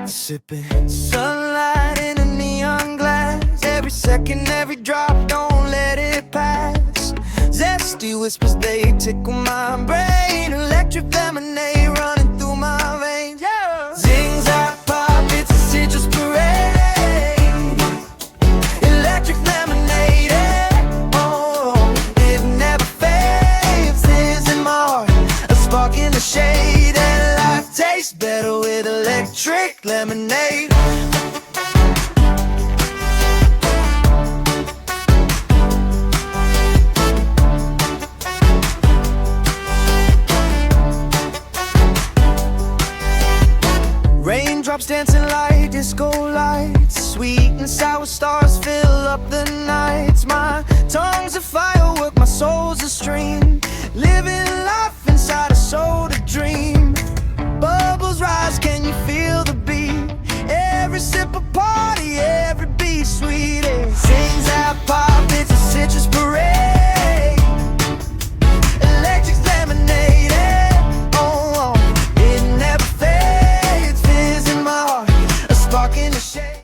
Sipping sunlight in a neon glass. Every second, every drop, don't let it pass. Zesty whispers, they tickle my brain. Electric lemonade running through my veins. Yeah. Zing, zap, pop, it's a citrus parade. Electric lemonade, oh, it never fades. There's in my heart, a spark in the shade. And life tastes better with electric lemonade. Raindrops dancing like disco lights. Sweet and sour stars fill up the nights. My tongue's a firework, my soul's a stream. Living